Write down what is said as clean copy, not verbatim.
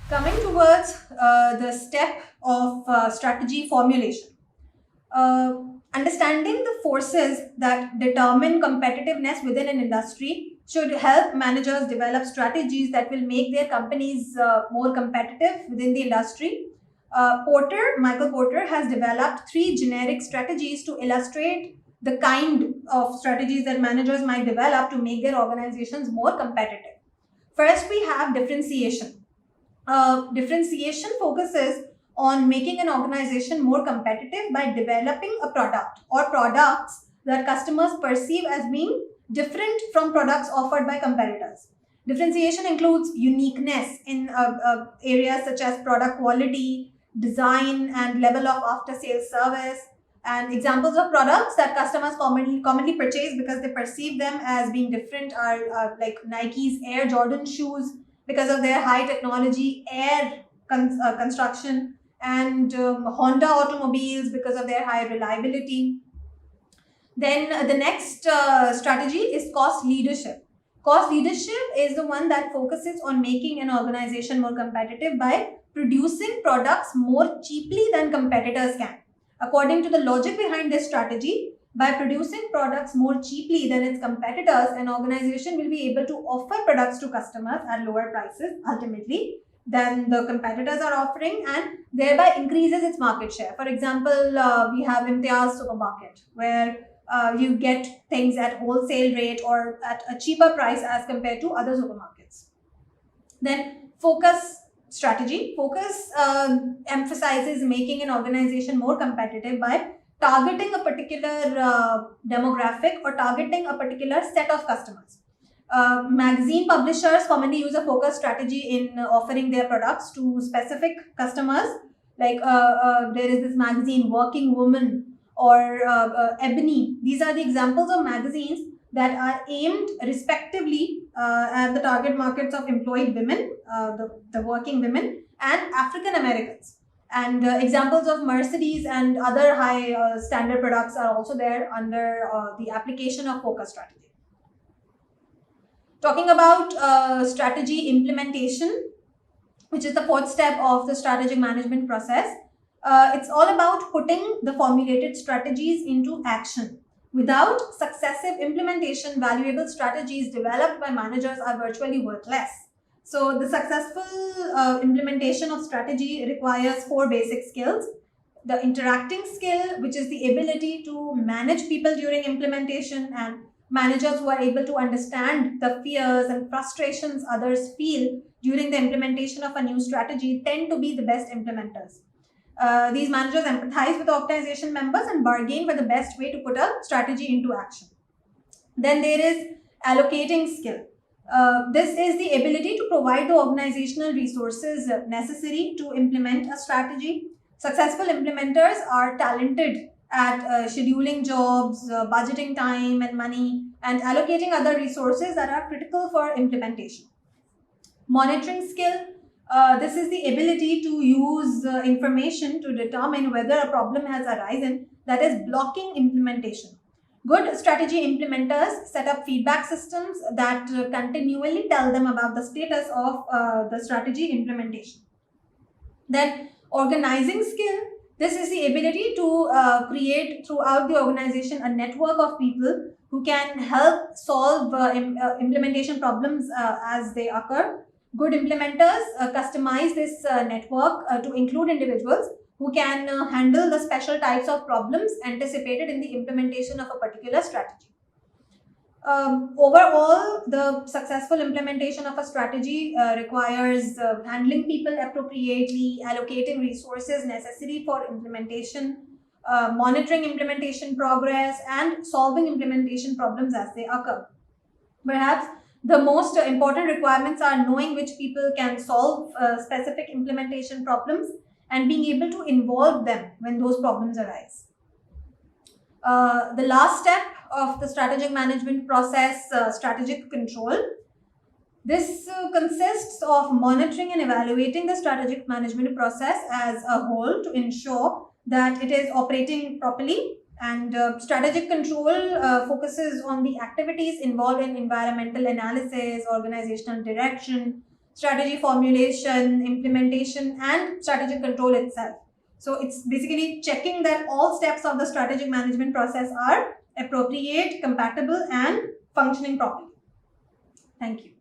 Coming towards the step of strategy formulation. Uh, Understanding the forces that determine competitiveness within an industry should help managers develop strategies that will make their companies more competitive within the industry. Michael Porter, has developed three generic strategies to illustrate the kind of strategies that managers might develop to make their organizations more competitive. First, we have differentiation. Differentiation focuses on making an organization more competitive by developing a product or products that customers perceive as being different from products offered by competitors. Differentiation includes uniqueness in areas such as product quality, design, and level of after sales service. And examples of products that customers commonly purchase because they perceive them as being different are like Nike's Air Jordan shoes, because of their high technology construction, and Honda automobiles because of their high reliability. Then the next strategy is cost leadership. Cost leadership is the one that focuses on making an organization more competitive by producing products more cheaply than competitors can. According to the logic behind this strategy, by producing products more cheaply than its competitors, an organization will be able to offer products to customers at lower prices ultimately than the competitors are offering, and thereby increases its market share. For example, we have Imtiaz Supermarket, where you get things at wholesale rate or at a cheaper price as compared to other supermarkets. Then focus strategy. Focus emphasizes making an organization more competitive by targeting a particular demographic or targeting a particular set of customers. Magazine publishers commonly use a focus strategy in offering their products to specific customers. Like there is this magazine, Working Woman, or Ebony. These are the examples of magazines that are aimed respectively at the target markets of employed women, the working women, and African Americans. And examples of Mercedes and other high standard products are also there under the application of focus strategy. Talking about strategy implementation, which is the fourth step of the strategic management process. It's all about putting the formulated strategies into action. Without successive implementation, valuable strategies developed by managers are virtually worthless. So, the successful implementation of strategy requires four basic skills. The interacting skill, which is the ability to manage people during implementation, and managers who are able to understand the fears and frustrations others feel during the implementation of a new strategy tend to be the best implementers. These managers empathize with organization members and bargain for the best way to put a strategy into action. Then there is allocating skill. This is the ability to provide the organizational resources necessary to implement a strategy. Successful implementers are talented at scheduling jobs, budgeting time and money, and allocating other resources that are critical for implementation. Monitoring skill. This is the ability to use information to determine whether a problem has arisen that is blocking implementation. Good strategy implementers set up feedback systems that continually tell them about the status of the strategy implementation. Then, organizing skill. This is the ability to create throughout the organization a network of people who can help solve implementation problems as they occur. Good implementers customize this network to include individuals who can handle the special types of problems anticipated in the implementation of a particular strategy. Overall, the successful implementation of a strategy requires handling people appropriately, allocating resources necessary for implementation, monitoring implementation progress, and solving implementation problems as they occur. Perhaps the most important requirements are knowing which people can solve specific implementation problems and being able to involve them when those problems arise. The last step of the strategic management process, strategic control. This consists of monitoring and evaluating the strategic management process as a whole to ensure that it is operating properly. And strategic control focuses on the activities involved in environmental analysis, organizational direction, strategy formulation, implementation, and strategic control itself. So it's basically checking that all steps of the strategic management process are appropriate, compatible, and functioning properly. Thank you.